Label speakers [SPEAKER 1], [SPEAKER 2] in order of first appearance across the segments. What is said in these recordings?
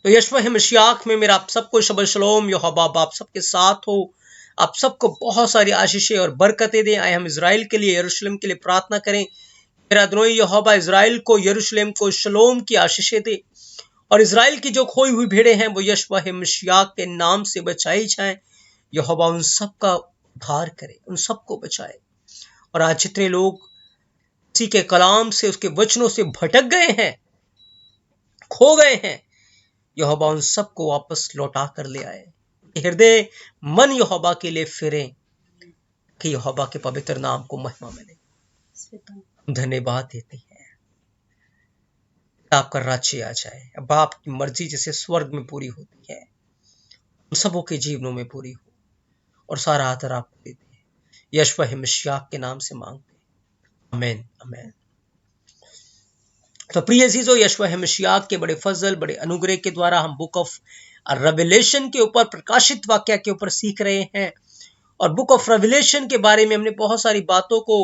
[SPEAKER 1] तो यशवा मसीह में मेरा आप सबको शबह शलोम, यहोवा आप सबके साथ हो। आप सबको बहुत सारी आशीषें और बरकतें दें। आए हम इजराइल के लिए, यरूशलेम के लिए प्रार्थना करें। मेरा अदोनी यहोवा इजराइल को, यरूशलेम को शलोम की आशीषें दे, और इजराइल की जो खोई हुई भेड़ें हैं वो यशवा मसीह के नाम से बचाई जाएं। यहोवा उन सबका उद्धार करे, उन सबको बचाए। और आज जितने लोग उसी के कलाम से, उसके वचनों से भटक गए हैं, खो गए हैं, यहोवा उन सबको वापस लौटा कर ले आए। हृदय मन यहोवा के लिए फिरे कि यहोवा के पवित्र नाम को महिमा मिले। धन्यवाद देते हैं, आपका राज्य आ जाए। अब आपकी मर्जी जैसे स्वर्ग में पूरी होती है, उन सबों के जीवनों में पूरी हो, और सारा आदर आपको देते हैं। यशवा मसीह के नाम से मांगते हैं, आमीन आमीन। तो प्रिय अजीजों, यशवा मसीह के बड़े फजल, बड़े अनुग्रह के द्वारा हम बुक ऑफ रेवलेशन के ऊपर, प्रकाशित वाक्य के ऊपर सीख रहे हैं। और बुक ऑफ रेवलेशन के बारे में हमने बहुत सारी बातों को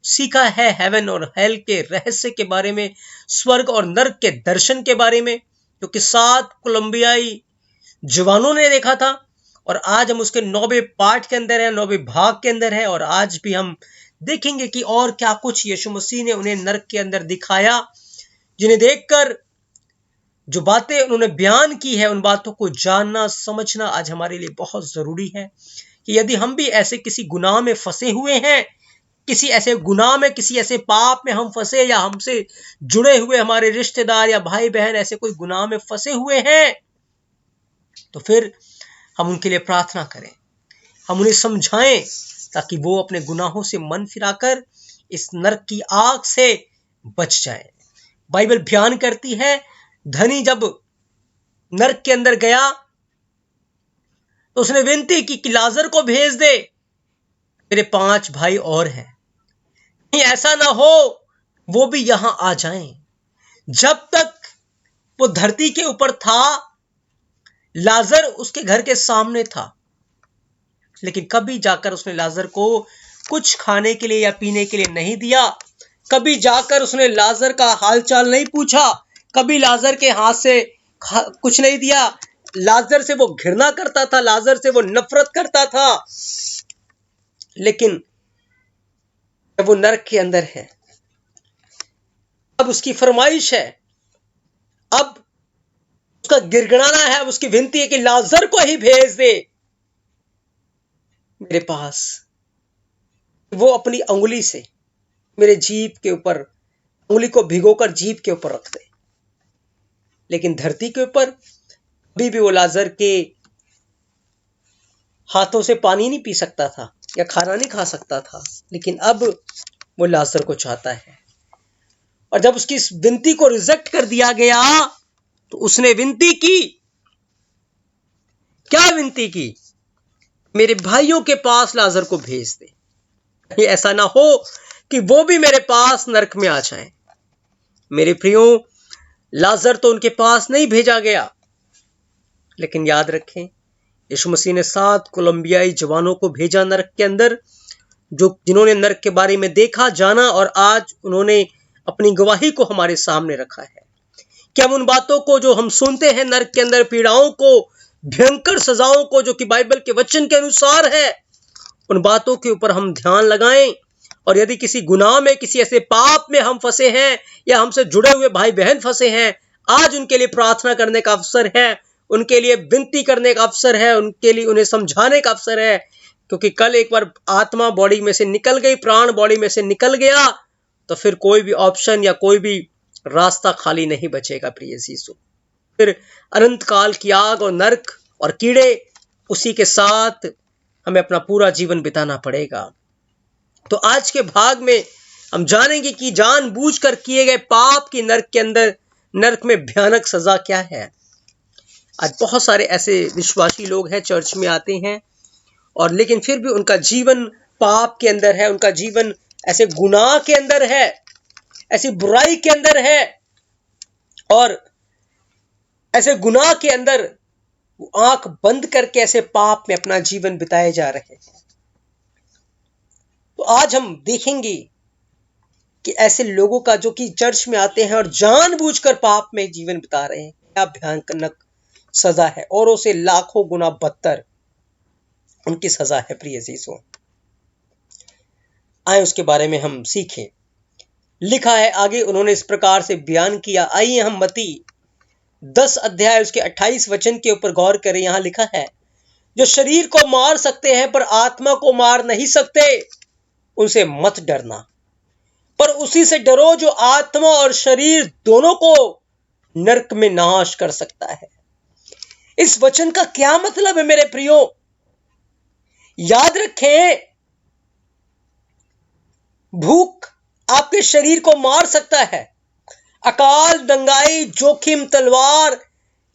[SPEAKER 1] सीखा है। हेवन और हेल के रहस्य के बारे में, स्वर्ग और नर्क के दर्शन के बारे में, जो कि 7 कोलंबियाई जवानों ने देखा था। और आज हम उसके 9वें पार्ट के अंदर है, 9वें भाग के अंदर है। और आज भी हम देखेंगे कि और क्या कुछ यीशु मसीह ने उन्हें नर्क के अंदर दिखाया, जिन्हें देखकर जो बातें उन्होंने बयान की है, उन बातों को जानना समझना आज हमारे लिए बहुत जरूरी है। कि यदि हम भी ऐसे किसी गुनाह में फंसे हुए हैं, किसी ऐसे गुनाह में, किसी ऐसे पाप में हम फंसे, या हमसे जुड़े हुए हमारे रिश्तेदार या भाई बहन ऐसे कोई गुनाह में फंसे हुए हैं, तो फिर हम उनके लिए प्रार्थना करें, हम उन्हें समझाएं, ताकि वो अपने गुनाहों से मन फिराकर इस नरक की आग से बच जाए। बाइबल बयान करती है, धनी जब नरक के अंदर गया तो उसने विनती की कि लाजर को भेज दे, मेरे 5 भाई और हैं, नहीं ऐसा ना हो वो भी यहां आ जाएं। जब तक वो धरती के ऊपर था, लाजर उसके घर के सामने था, लेकिन कभी जाकर उसने लाजर को कुछ खाने के लिए या पीने के लिए नहीं दिया। कभी जाकर उसने लाजर का हालचाल नहीं पूछा, कभी लाजर के हाथ से कुछ नहीं दिया। लाजर से वो घृणा करता था, लाजर से वो नफरत करता था। लेकिन जब वो नरक के अंदर है, अब उसकी फरमाइश है, अब उसका गिड़गिड़ाना है, अब उसकी विनती है कि लाजर को ही भेज दे मेरे पास। वो अपनी अंगुली से मेरे जीभ के ऊपर, अंगुली को भिगोकर जीभ के ऊपर रख दे। लेकिन धरती के ऊपर अभी भी वो लाजर के हाथों से पानी नहीं पी सकता था या खाना नहीं खा सकता था, लेकिन अब वो लाजर को चाहता है। और जब उसकी इस विनती को रिजेक्ट कर दिया गया, तो उसने विनती की, क्या विनती की? मेरे भाइयों के पास लाजर को भेज दे, ये ऐसा ना हो कि वो भी मेरे पास नरक में आ जाएं। मेरे प्रियो, लाजर तो उनके पास नहीं भेजा गया, लेकिन याद रखें, यीशु मसीह ने 7 कोलंबियाई जवानों को भेजा नरक के अंदर, जिन्होंने नरक के बारे में देखा, जाना, और आज उन्होंने अपनी गवाही को हमारे सामने रखा है। कि हम उन बातों को जो हम सुनते हैं नरक के अंदर, पीड़ाओं को, भयंकर सजाओं को, जो कि बाइबल के वचन के अनुसार है, उन बातों के ऊपर हम ध्यान लगाएं। और यदि किसी गुनाह में, किसी ऐसे पाप में हम फंसे हैं, या हमसे जुड़े हुए भाई बहन फंसे हैं, आज उनके लिए प्रार्थना करने का अवसर है, उनके लिए विनती करने का अवसर है, उनके लिए उन्हें समझाने का अवसर है। क्योंकि कल एक बार आत्मा बॉडी में से निकल गई, प्राण बॉडी में से निकल गया, तो फिर कोई भी ऑप्शन या कोई भी रास्ता खाली नहीं बचेगा प्रिय यीशु। फिर अनंत काल की आग और नरक और कीड़े, उसी के साथ हमें अपना पूरा जीवन बिताना पड़ेगा। तो आज के भाग में हम जानेंगे कि जानबूझकर किए गए पाप की नरक के अंदर, नरक में भयानक सजा क्या है। आज बहुत सारे ऐसे विश्वासी लोग हैं, चर्च में आते हैं, और लेकिन फिर भी उनका जीवन पाप के अंदर है, उनका जीवन ऐसे गुनाह के अंदर है, ऐसी बुराई के अंदर है, और ऐसे गुनाह के अंदर आंख बंद करके ऐसे पाप में अपना जीवन बिताए जा रहे हैं। तो आज हम देखेंगे कि ऐसे लोगों का, जो कि चर्च में आते हैं और जानबूझकर पाप में जीवन बिता रहे हैं, क्या भयानक सजा है, औरों से लाखों गुना बदतर उनकी सजा है। प्रिय अजीजों, आए उसके बारे में हम सीखें। लिखा है आगे, उन्होंने इस प्रकार से बयान किया। आइए हम मत्ती 10 अध्याय उसके 28 वचन के ऊपर गौर करें। यहां लिखा है, जो शरीर को मार सकते हैं पर आत्मा को मार नहीं सकते, उनसे मत डरना, पर उसी से डरो जो आत्मा और शरीर दोनों को नरक में नाश कर सकता है। इस वचन का क्या मतलब है मेरे प्रियो? याद रखें, भूख आपके शरीर को मार सकता है। अकाल, दंगाई, जोखिम, तलवार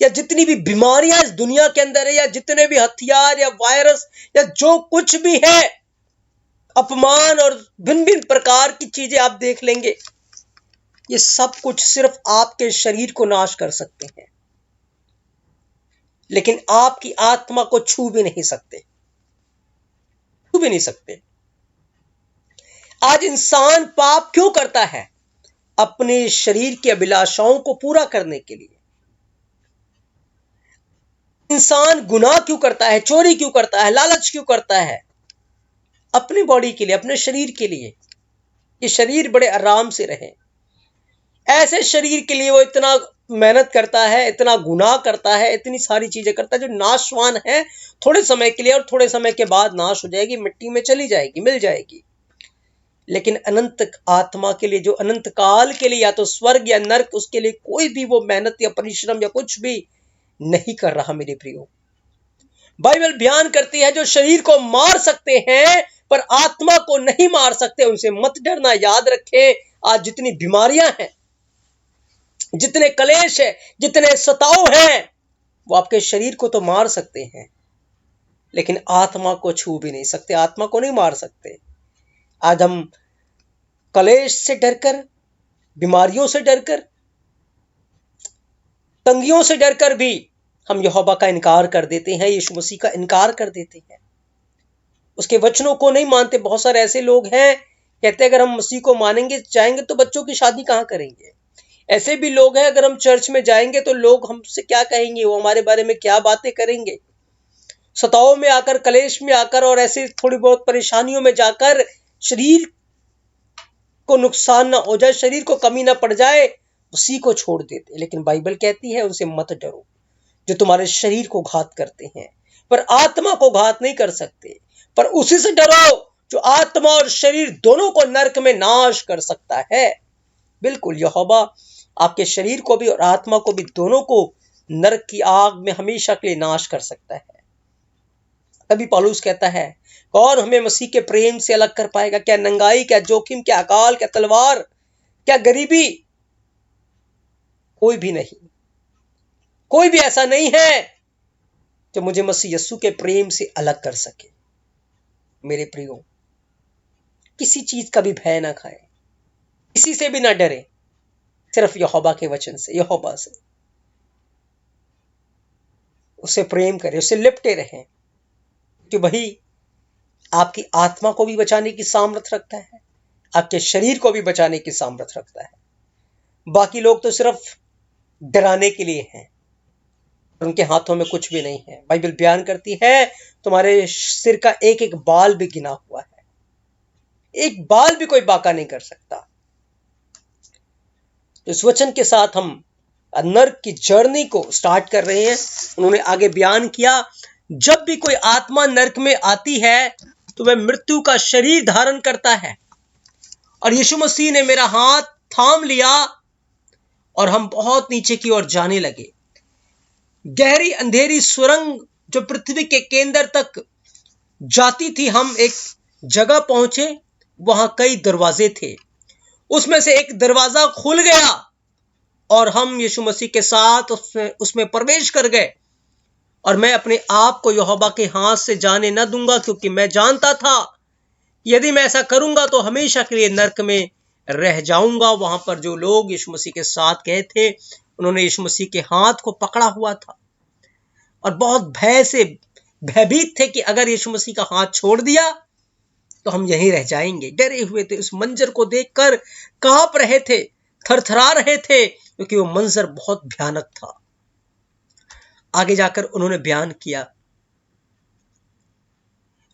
[SPEAKER 1] या जितनी भी बीमारियां इस दुनिया के अंदर है, या जितने भी हथियार या वायरस या जो कुछ भी है, अपमान और भिन्न भिन्न प्रकार की चीजें आप देख लेंगे, ये सब कुछ सिर्फ आपके शरीर को नाश कर सकते हैं, लेकिन आपकी आत्मा को छू भी नहीं सकते, छू भी नहीं सकते। आज इंसान पाप क्यों करता है? अपने शरीर की अभिलाषाओं को पूरा करने के लिए। इंसान गुनाह क्यों करता है, चोरी क्यों करता है, लालच क्यों करता है? अपनी बॉडी के लिए, अपने शरीर के लिए, ये शरीर बड़े आराम से रहे। ऐसे शरीर के लिए वो इतना मेहनत करता है, इतना गुनाह करता है, इतनी सारी चीजें करता है जो नाशवान है थोड़े समय के लिए, और थोड़े समय के बाद नाश हो जाएगी, मिट्टी में चली जाएगी, मिल जाएगी। लेकिन अनंत आत्मा के लिए, जो अनंत काल के लिए या तो स्वर्ग या नरक, उसके लिए कोई भी वो मेहनत या परिश्रम या कुछ भी नहीं कर रहा। मेरे प्रियो, बाइबल बयान करती है, जो शरीर को मार सकते हैं पर आत्मा को नहीं मार सकते, उनसे मत डरना। याद रखें, आज जितनी बीमारियां हैं, जितने कलेश है, जितने सताव हैं, वो आपके शरीर को तो मार सकते हैं, लेकिन आत्मा को छू भी नहीं सकते, आत्मा को नहीं मार सकते। आज हम कलेश से डरकर, बीमारियों से डरकर, तंगियों से डरकर भी हम यहोवा का इनकार कर देते हैं, यीशु मसीह का इनकार कर देते हैं, उसके वचनों को नहीं मानते। बहुत सारे ऐसे लोग हैं, कहते हैं अगर हम मसीह को मानेंगे जाएंगे तो बच्चों की शादी कहां करेंगे। ऐसे भी लोग हैं, अगर हम चर्च में जाएंगे तो लोग हमसे क्या कहेंगे, वो हमारे बारे में क्या बातें करेंगे। सताओं में आकर, कलेश में आकर और ऐसे थोड़ी बहुत परेशानियों में जाकर शरीर को नुकसान ना हो जाए, शरीर को कमी ना पड़ जाए, उसी को छोड़ देते। लेकिन बाइबल कहती है, उनसे मत डरो जो तुम्हारे शरीर को घात करते हैं पर आत्मा को घात नहीं कर सकते, पर उसी से डरो जो आत्मा और शरीर दोनों को नरक में नाश कर सकता है। बिल्कुल, यहोवा आपके शरीर को भी और आत्मा को भी, दोनों को नरक की आग में हमेशा के लिए नाश कर सकता है। तभी पौलुस कहता है, कौन हमें मसीह के प्रेम से अलग कर पाएगा? क्या नंगाई, क्या जोखिम, क्या अकाल, क्या तलवार, क्या गरीबी? कोई भी नहीं, कोई भी ऐसा नहीं है जो मुझे मसीह यस्सु के प्रेम से अलग कर सके। मेरे प्रियो, किसी चीज का भी भय ना खाए, किसी से भी ना डरे, सिर्फ यहोवा के वचन से, यहोवा से उससे प्रेम करें, उससे लिपटे रहें, कि वही आपकी आत्मा को भी बचाने की सामर्थ रखता है, आपके शरीर को भी बचाने की सामर्थ रखता है। बाकी लोग तो सिर्फ डराने के लिए हैं, उनके हाथों में कुछ भी नहीं है। बाइबल बयान करती है, तुम्हारे सिर का एक एक बाल भी गिना हुआ है, एक बाल भी कोई बाका नहीं कर सकता। इस वचन के साथ हम नरक की जर्नी को स्टार्ट कर रहे हैं। उन्होंने आगे बयान किया, जब भी कोई आत्मा नरक में आती है तो वह मृत्यु का शरीर धारण करता है। और यीशु मसीह ने मेरा हाथ थाम लिया और हम बहुत नीचे की ओर जाने लगे। गहरी अंधेरी सुरंग जो पृथ्वी के केंद्र तक जाती थी, हम एक जगह पहुंचे, वहां कई दरवाजे थे, उसमें से एक दरवाजा खुल गया और हम यीशु मसीह के साथ उसमें प्रवेश कर गए। और मैं अपने आप को यहोवा के हाथ से जाने न दूंगा, क्योंकि मैं जानता था यदि मैं ऐसा करूंगा तो हमेशा के लिए नरक में रह जाऊंगा। वहां पर जो लोग यीशु मसीह के साथ गए थे, उन्होंने यीशु मसीह के हाथ को पकड़ा हुआ था और बहुत भय से भयभीत थे कि अगर यीशु मसीह का हाथ छोड़ दिया तो हम यहीं रह जाएंगे। डरे हुए थे, उस मंजर को देखकर कांप रहे थे, थरथरा रहे थे, क्योंकि वो मंजर बहुत भयानक था। आगे जाकर उन्होंने बयान किया,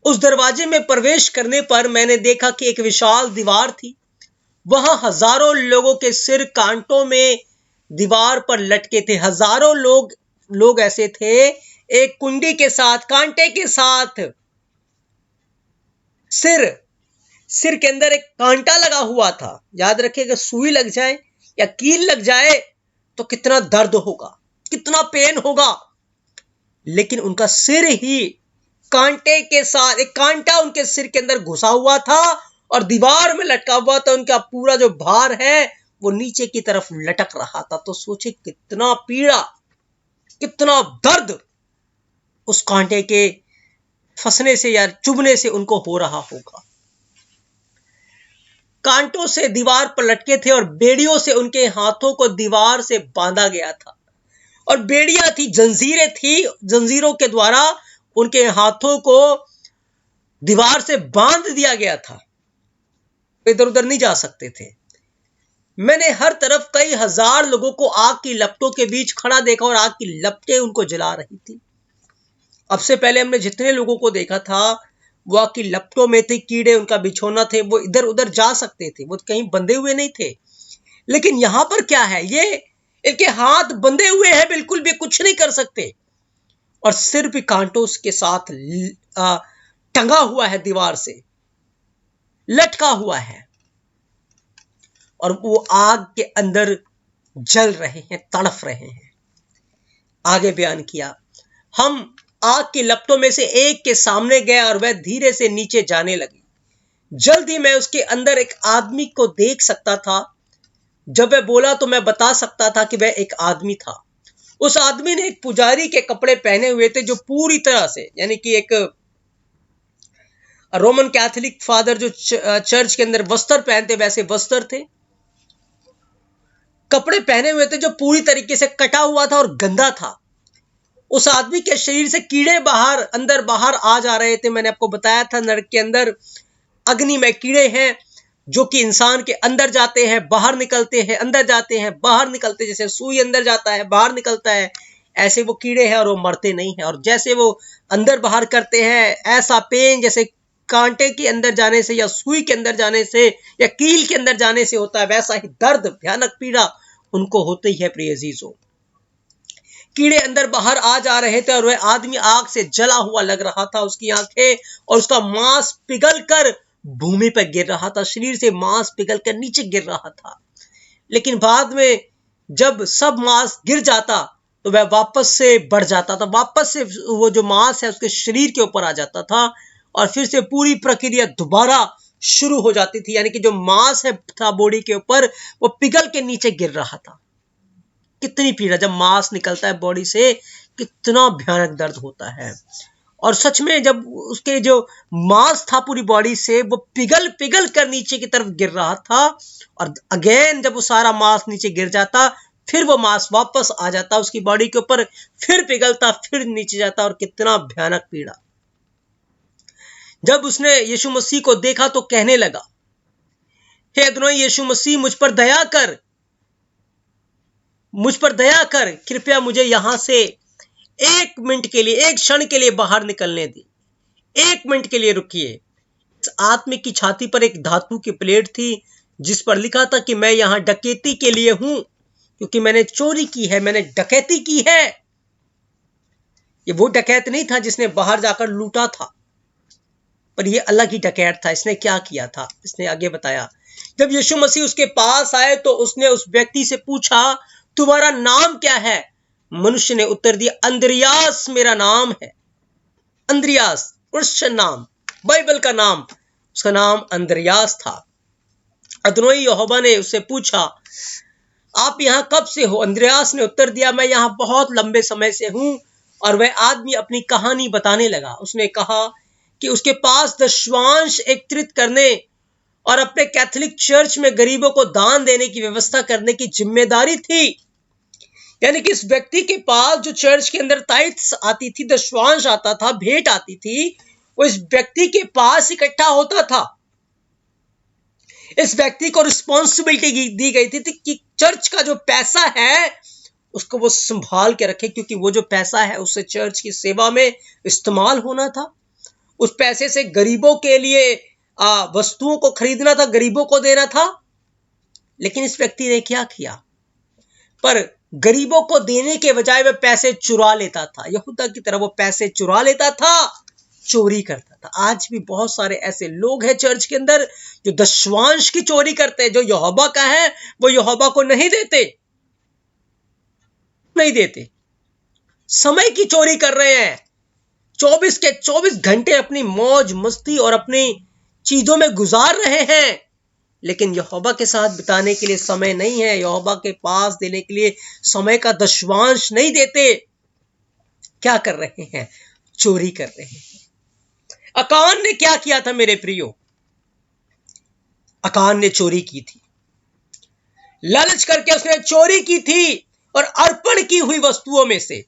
[SPEAKER 1] उस दरवाजे में प्रवेश करने पर मैंने देखा कि एक विशाल दीवार थी। वहां हजारों लोगों के सिर कांटों में दीवार पर लटके थे। हजारों लोग ऐसे थे, एक कुंडी के साथ, कांटे के साथ, सिर सिर के अंदर एक कांटा लगा हुआ था। याद रखिए, सुई लग जाए या कील लग जाए तो कितना दर्द होगा, कितना पेन होगा। लेकिन उनका सिर ही कांटे के साथ, एक कांटा उनके सिर के अंदर घुसा हुआ था और दीवार में लटका हुआ था। उनका पूरा जो भार है वो नीचे की तरफ लटक रहा था। तो सोचे कितना पीड़ा, कितना दर्द उस कांटे के फंसने से या चुभने से उनको हो रहा होगा। कांटों से दीवार पर लटके थे और बेड़ियों से उनके हाथों को दीवार से बांधा गया था। और बेड़ियां थी, जंजीरें थी, जंजीरों के द्वारा उनके हाथों को दीवार से बांध दिया गया था। इधर उधर नहीं जा सकते थे। मैंने हर तरफ कई हजार लोगों को आग की लपटों के बीच खड़ा देखा और आग की लपटें उनको जला रही थी। अब से पहले हमने जितने लोगों को देखा था वो आग की लपटों में थे, कीड़े उनका बिछोना थे, वो इधर उधर जा सकते थे, वो कहीं बंधे हुए नहीं थे। लेकिन यहां पर क्या है, ये इनके हाथ बंधे हुए हैं, बिल्कुल भी कुछ नहीं कर सकते। और सिर भी कांटों के साथ टंगा हुआ है, दीवार से लटका हुआ है और वो आग के अंदर जल रहे हैं, तड़फ रहे हैं। आगे बयान किया, हम आग की लपटों में से एक के सामने गए और वह धीरे से नीचे जाने लगी। जल्द ही मैं उसके अंदर एक आदमी को देख सकता था। जब वह बोला तो मैं बता सकता था कि वह एक आदमी था। उस आदमी ने एक पुजारी के कपड़े पहने हुए थे, जो पूरी तरह से, यानी कि एक रोमन कैथोलिक फादर जो चर्च के अंदर वस्त्र पहनते वैसे वस्त्र थे, कपड़े पहने हुए थे जो पूरी तरीके से कटा हुआ था और गंदा था। उस आदमी के शरीर से कीड़े अंदर बाहर आ जा रहे थे। मैंने आपको बताया था, नरक के अंदर अग्नि में कीड़े हैं जो कि इंसान के अंदर जाते हैं, बाहर निकलते हैं, अंदर जाते हैं, बाहर निकलते हैं। जैसे सुई अंदर जाता है, बाहर निकलता है, ऐसे वो कीड़े हैं और वो मरते नहीं हैं। और जैसे वो अंदर बाहर करते हैं, ऐसा पेन जैसे कांटे के अंदर जाने से या सुई के अंदर जाने से या कील के अंदर जाने से होता है, वैसा ही दर्द, भयानक पीड़ा उनको होती है। प्रिय अजीजों, कीड़े अंदर बाहर आ जा रहे थे और वह आदमी आग से जला हुआ लग रहा था। उसकी आंखें और उसका मांस पिघल कर भूमि पर गिर रहा था, शरीर से मांस पिघल कर नीचे गिर रहा था। लेकिन बाद में जब सब मांस गिर जाता तो वह वापस से बढ़ जाता था, वापस से वो जो मांस है उसके शरीर के ऊपर आ जाता था और फिर से पूरी प्रक्रिया दोबारा शुरू हो जाती थी। यानी कि जो मांस है था बॉडी के ऊपर, वो पिघल के नीचे गिर रहा था। कितनी पीड़ा, जब मांस निकलता है बॉडी से कितना भयानक दर्द होता है। और सच में जब उसके जो मांस था पूरी बॉडी से, वो पिघल पिघल कर नीचे की तरफ गिर रहा था। और अगेन जब वो सारा मांस नीचे गिर जाता, फिर वो मांस वापस आ जाता उसकी बॉडी के ऊपर, फिर पिघलता, फिर नीचे जाता। और कितना भयानक पीड़ा। जब उसने यीशु मसीह को देखा तो कहने लगा, हे अदोनाई यीशु मसीह, मुझ पर दया कर, मुझ पर दया कर, कृपया मुझे यहां से एक मिनट के लिए, एक क्षण के लिए बाहर निकलने दी। एक मिनट के लिए रुकिए। इस आदमी की छाती पर एक धातु की प्लेट थी जिस पर लिखा था कि मैं यहां डकैती के लिए हूं, क्योंकि मैंने चोरी की है, मैंने डकैती की है। ये वो डकैत नहीं था जिसने बाहर जाकर लूटा था, पर यह अलग ही डकैत था। इसने क्या किया था, इसने आगे बताया। जब यीशु मसीह उसके पास आए तो उसने उस व्यक्ति से पूछा, तुम्हारा नाम क्या है? मनुष्य ने उत्तर दिया, अंद्रियास मेरा नाम है। अंद्रियास क्रिश्चियन नाम, बाइबल का नाम, उसका नाम अंद्रियास था। अदोनाई यहोवा ने उससे पूछा, आप यहां कब से हो? अंद्रियास ने उत्तर दिया, मैं यहां बहुत लंबे समय से हूं। और वह आदमी अपनी कहानी बताने लगा। उसने कहा कि उसके पास दशवांश एकत्रित करने और अपने कैथोलिक चर्च में गरीबों को दान देने की व्यवस्था करने की जिम्मेदारी थी। यानी कि इस व्यक्ति के पास जो चर्च के अंदर ताइत्स आती थी, दशवांश आता था, भेंट आती थी, वो इस व्यक्ति के पास इकट्ठा होता था। इस व्यक्ति को रिस्पॉन्सिबिलिटी दी गई थी कि चर्च का जो पैसा है उसको वो संभाल के रखे, क्योंकि वो जो पैसा है उससे चर्च की सेवा में इस्तेमाल होना था। उस पैसे से गरीबों के लिए वस्तुओं को खरीदना था, गरीबों को देना था। लेकिन इस व्यक्ति ने क्या किया? पर गरीबों को देने के बजाय वह पैसे चुरा लेता था। यहूदा की तरह वो पैसे चुरा लेता था, चोरी करता था। आज भी बहुत सारे ऐसे लोग हैं चर्च के अंदर जो दशवांश की चोरी करते हैं। जो यहोवा का है वो यहोवा को नहीं देते, नहीं देते। समय की चोरी कर रहे हैं। 24 के 24 घंटे अपनी मौज मस्ती और अपनी चीजों में गुजार रहे हैं, लेकिन यहोवा के साथ बिताने के लिए समय नहीं है। यहोवा के पास देने के लिए समय का दशवांश नहीं देते। क्या कर रहे हैं? चोरी कर रहे हैं। अकान ने क्या किया था मेरे प्रियो? अकान ने चोरी की थी, लालच करके उसने चोरी की थी, और अर्पण की हुई वस्तुओं में से,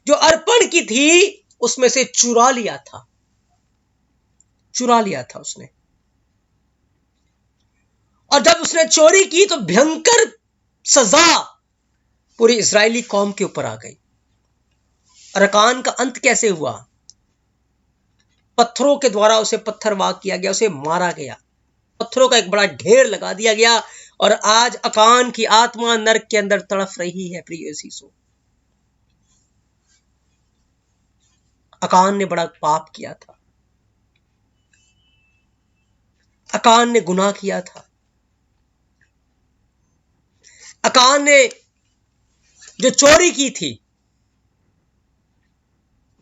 [SPEAKER 1] जो अर्पण की थी उसमें से चुरा लिया था, चुरा लिया था उसने। और जब उसने चोरी की तो भयंकर सजा पूरी इजरायली कौम के ऊपर आ गई। और अकान का अंत कैसे हुआ? पत्थरों के द्वारा उसे पत्थरवाह किया गया, उसे मारा गया, पत्थरों का एक बड़ा ढेर लगा दिया गया। और आज अकान की आत्मा नरक के अंदर तड़फ रही है। प्रिय सीसो, अकान ने बड़ा पाप किया था, अकान ने गुनाह किया था। अकान ने जो चोरी की थी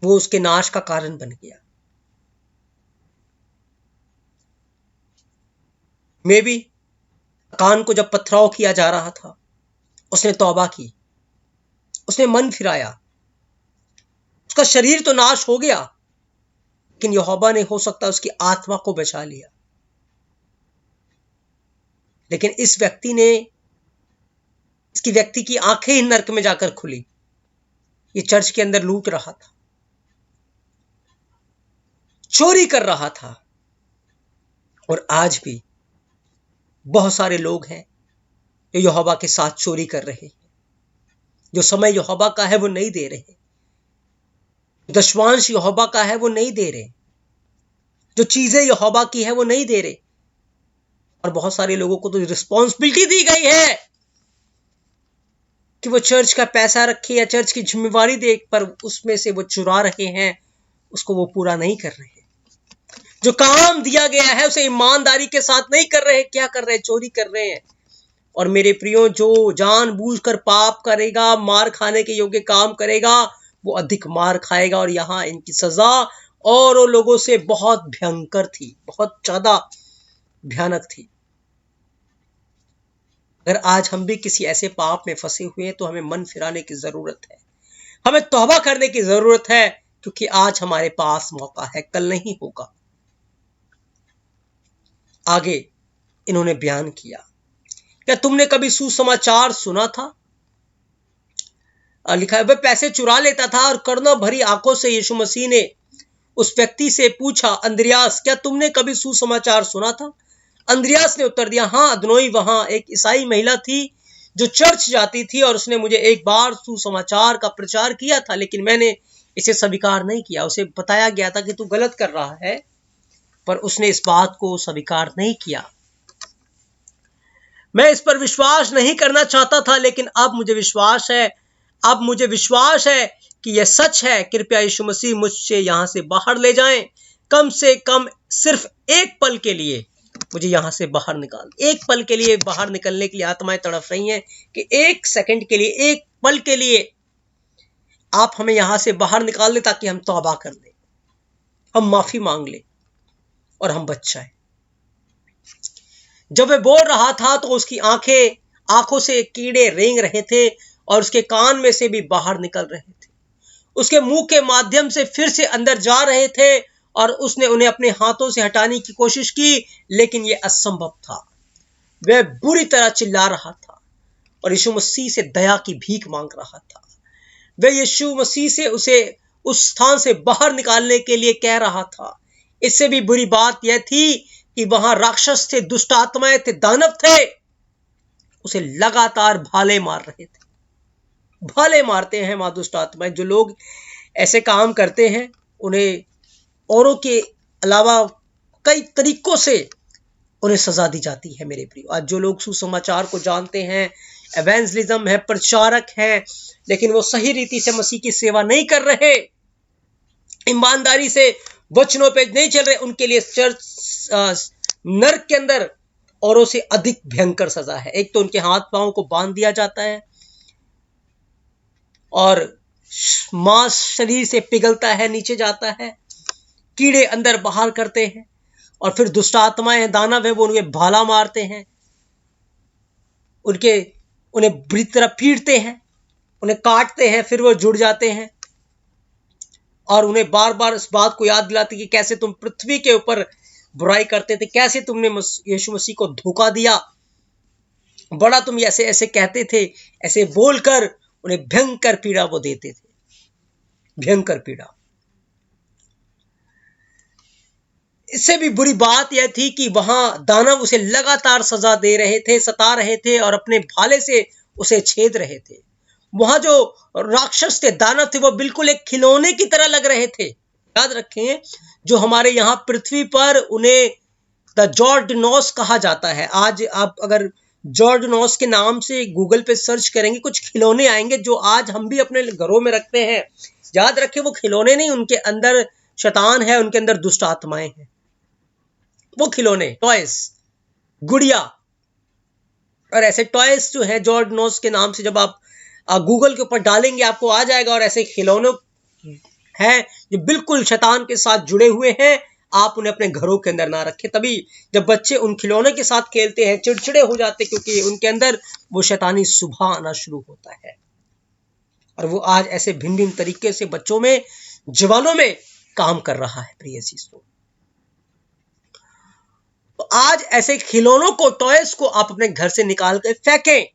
[SPEAKER 1] वो उसके नाश का कारण बन गया। मे भी अकान को जब पथराव किया जा रहा था, उसने तौबा की, उसने मन फिराया। उसका शरीर तो नाश हो गया, लेकिन यहोवा ने हो सकता उसकी आत्मा को बचा लिया। लेकिन इस व्यक्ति ने, इसकी व्यक्ति की आंखें ही नरक में जाकर खुली। ये चर्च के अंदर लूट रहा था, चोरी कर रहा था। और आज भी बहुत सारे लोग हैं जो यहोवा के साथ चोरी कर रहे हैं, जो समय यहोवा का है वो नहीं दे रहे, दशवांश यहोवा का है वो नहीं दे रहे, जो चीजें यहोवा की है वो नहीं दे रहे। और बहुत सारे लोगों को तो रिस्पॉन्सिबिलिटी दी गई है कि वो चर्च का पैसा रखे या चर्च की जिम्मेवारी दे, पर उसमें से वो चुरा रहे हैं, उसको वो पूरा नहीं कर रहे। जो काम दिया गया है उसे ईमानदारी के साथ नहीं कर रहे। क्या कर रहे हैं? चोरी कर रहे हैं। और मेरे प्रियो, जो जानबूझकर पाप करेगा, मार खाने के योग्य काम करेगा, वो अधिक मार खाएगा। और यहाँ इनकी सजा और लोगों से बहुत भयंकर थी, बहुत ज्यादा भयानक थी। अगर आज हम भी किसी ऐसे पाप में फंसे हुए हैं तो हमें मन फिराने की जरूरत है, हमें तौबा करने की जरूरत है, क्योंकि आज हमारे पास मौका है, कल नहीं होगा। आगे इन्होंने बयान किया, क्या तुमने कभी सुसमाचार सुना था? लिखा है, वह पैसे चुरा लेता था और करुणा भरी आंखों से यीशु मसीह ने उस व्यक्ति से पूछा, अंद्रियास, क्या तुमने कभी सुसमाचार सुना था? अंद्रियास ने उत्तर दिया, हाँ अदनोई, वहां एक ईसाई महिला थी जो चर्च जाती थी, और उसने मुझे एक बार सुसमाचार का प्रचार किया था, लेकिन मैंने इसे स्वीकार नहीं किया। उसे बताया गया था कि तू गलत कर रहा है, पर उसने इस बात को स्वीकार नहीं किया। मैं इस पर विश्वास नहीं करना चाहता था, लेकिन अब मुझे विश्वास है, अब मुझे विश्वास है कि यह सच है। कृपया यीशु मसीह मुझसे यहां से बाहर ले जाएं, कम से कम सिर्फ एक पल के लिए मुझे यहां से बाहर निकाल। एक पल के लिए बाहर निकलने के लिए आत्माएं तड़प रही हैं कि एक सेकंड के लिए, एक पल के लिए आप हमें यहां से बाहर निकाल दे, ताकि हम तौबा कर लें, हम माफी मांग लें और हम बच जाएं। जब वह बोल रहा था तो उसकी आंखों से कीड़े रेंग रहे थे और उसके कान में से भी बाहर निकल रहे थे। उसके मुंह के माध्यम से फिर से अंदर जा रहे थे, और उसने उन्हें अपने हाथों से हटाने की कोशिश की, लेकिन यह असंभव था। वह बुरी तरह चिल्ला रहा था और यीशु मसीह से दया की भीख मांग रहा था। वह यीशु मसीह से उसे उस स्थान से बाहर निकालने के लिए कह रहा था। इससे भी बुरी बात यह थी कि वहां राक्षस थे, दुष्ट आत्माएं थे, दानव थे, उसे लगातार भाले मार रहे थे। भाले मारते हैं वहां दुष्ट आत्माएं। जो लोग ऐसे काम करते हैं उन्हें औरों के अलावा कई तरीकों से उन्हें सजा दी जाती है मेरे प्रियो। आज जो लोग सुसमाचार को जानते हैं, एवेंजलिज्म है, प्रचारक हैं, लेकिन वो सही रीति से मसीह की सेवा नहीं कर रहे, ईमानदारी से वचनों पे नहीं चल रहे, उनके लिए चर्च नरक के अंदर औरों से अधिक भयंकर सजा है। एक तो उनके हाथ पांव को बांध दिया जाता है और मांस शरीर से पिघलता है, नीचे जाता है, कीड़े अंदर बाहर करते हैं, और फिर दुष्ट आत्माएं दानव है वो उन्हें भाला मारते हैं, उन्हें बुरी तरह पीटते हैं, उन्हें काटते हैं, फिर वो जुड़ जाते हैं और उन्हें बार बार इस बात को याद दिलाते कि कैसे तुम पृथ्वी के ऊपर बुराई करते थे, कैसे तुमने यीशु मसीह को धोखा दिया, बड़ा तुम ऐसे ऐसे कहते थे। ऐसे बोलकर उन्हें भयंकर पीड़ा वो देते थे, भयंकर पीड़ा। इससे भी बुरी बात यह थी कि वहां दानव उसे लगातार सजा दे रहे थे, सता रहे थे और अपने भाले से उसे छेद रहे थे। वहां जो राक्षस थे, दानव थे, वो बिल्कुल एक खिलौने की तरह लग रहे थे। याद रखें, जो हमारे यहाँ पृथ्वी पर उन्हें द जॉर्ज नॉस कहा जाता है। आज आप अगर जॉर्ज नॉस के नाम से गूगल पे सर्च करेंगे, कुछ खिलौने आएंगे जो आज हम भी अपने घरों में रखते हैं। याद रखें, वो खिलौने नहीं, उनके अंदर शैतान है, उनके अंदर दुष्ट आत्माएं हैं। वो खिलौने, टॉयस, गुड़िया, और ऐसे टॉयस जो है जॉर्ज नॉस के नाम से जब आप गूगल के ऊपर डालेंगे आपको आ जाएगा। और ऐसे खिलौने हैं जो बिल्कुल शैतान के साथ जुड़े हुए हैं, आप उन्हें अपने घरों के अंदर ना रखें। तभी जब बच्चे उन खिलौनों के साथ खेलते हैं चिड़चिड़े हो जाते, क्योंकि उनके अंदर वो शैतानी सुभाव आना शुरू होता है। और वो आज ऐसे भिन्न भिन्न तरीके से बच्चों में, जवानों में काम कर रहा है। प्रिय चीजों, तो आज ऐसे खिलौनों को, टॉयस को आप अपने घर से निकाल कर फेंकें,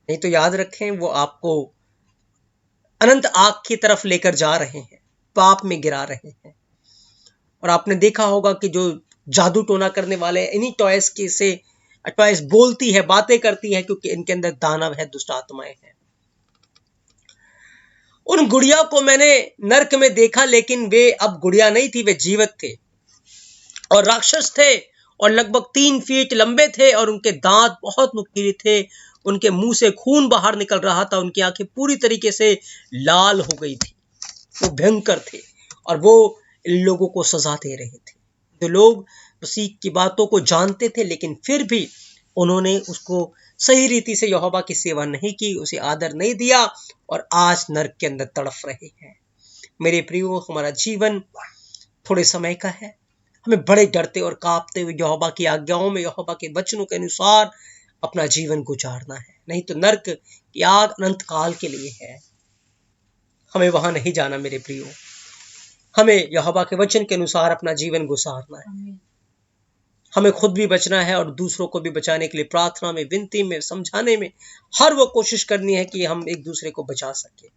[SPEAKER 1] नहीं तो याद रखें वो आपको अनंत आग की तरफ लेकर जा रहे हैं, पाप में गिरा रहे हैं। और आपने देखा होगा कि जो जादू टोना करने वाले इन्हीं टॉयस के से, टॉयस बोलती है, बातें करती है, क्योंकि इनके अंदर दानव है, दुष्ट आत्माएं हैं। उन गुड़िया को मैंने नरक में देखा, लेकिन वे अब गुड़िया नहीं थी, वे जीवित थे और राक्षस थे और लगभग 3 फीट लंबे थे और उनके दांत बहुत नुकीले थे। उनके मुंह से खून बाहर निकल रहा था, उनकी आंखें पूरी तरीके से लाल हो गई थी। वो भयंकर थे और वो इन लोगों को सजा दे रहे थे। जो लोग मसीह की बातों को जानते थे, लेकिन फिर भी उन्होंने उसको सही रीति से यहोवा की सेवा नहीं की, उसे आदर नहीं दिया और आज नरक के अंदर तड़फ रहे हैं। मेरे प्रियो, हमारा जीवन थोड़े समय का है। हमें बड़े डरते और कांपते हुए यहोवा की आज्ञाओं में, यहोवा के वचनों के अनुसार अपना जीवन गुजारना है, नहीं तो नरक की आग अनंत काल के लिए है। हमें वहां नहीं जाना मेरे प्रियो। हमें यहोवा के वचन के अनुसार अपना जीवन गुजारना है। हमें खुद भी बचना है और दूसरों को भी बचाने के लिए प्रार्थना में, विनती में, समझाने में हर वो कोशिश करनी है कि हम एक दूसरे को बचा सके।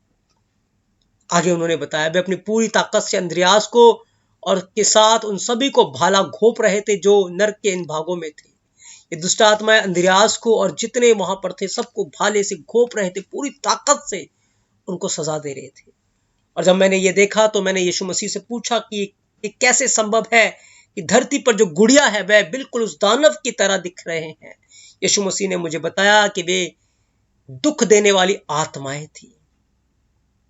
[SPEAKER 1] आगे उन्होंने बताया, वे अपनी पूरी ताकत से अंद्रियास को और के साथ उन सभी को भाला घोंप रहे थे जो नरक के इन भागों में थे। ये दुष्ट आत्माएं अंद्रियास को और जितने वहां पर थे सबको भाले से घोंप रहे थे, पूरी ताकत से उनको सजा दे रहे थे। और जब मैंने ये देखा तो मैंने यीशु मसीह से पूछा कि ये कैसे संभव है कि धरती पर जो गुड़िया है वह बिल्कुल उस दानव की तरह दिख रहे हैं। यीशु मसीह ने मुझे बताया कि वे दुख देने वाली आत्माएं थी,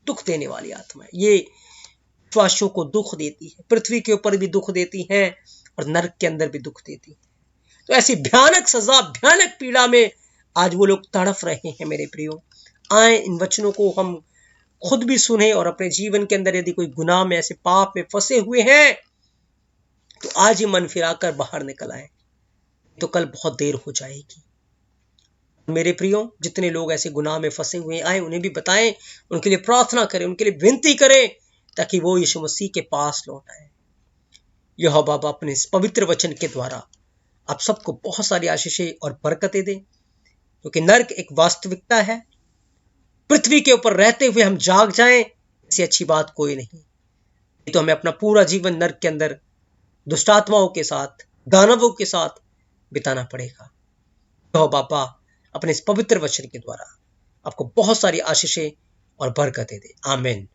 [SPEAKER 1] दुख देने वाली आत्माएं। ये विश्वासियों को दुख देती है, पृथ्वी के ऊपर भी दुख देती हैं और नरक के अंदर भी दुख देती है। तो ऐसी भयानक सजा, भयानक पीड़ा में आज वो लोग तड़फ रहे हैं। मेरे प्रियो, आए इन वचनों को हम खुद भी सुने और अपने जीवन के अंदर यदि कोई गुनाह में, ऐसे पाप में फंसे हुए हैं तो आज ही मन फिराकर बाहर निकल आए, तो कल बहुत देर हो जाएगी। मेरे प्रियो, जितने लोग ऐसे गुनाह में फंसे हुए आए उन्हें भी बताएं, उनके लिए प्रार्थना करें, उनके लिए विनती करें ताकि वो यीशु मसीह के पास लौट आए। यह बाबा अपने इस पवित्र वचन के द्वारा आप सबको बहुत सारी आशीषें और बरकतें दें, क्योंकि नरक एक वास्तविकता है। पृथ्वी के ऊपर रहते हुए हम जाग जाएं, इससे अच्छी बात कोई नहीं। तो हमें अपना पूरा जीवन नरक के अंदर दुष्टात्माओं के साथ, दानवों के साथ बिताना पड़ेगा। तो बाबा अपने इस पवित्र वचन के द्वारा आपको बहुत सारी आशीषें और बरकतें दे। आमीन।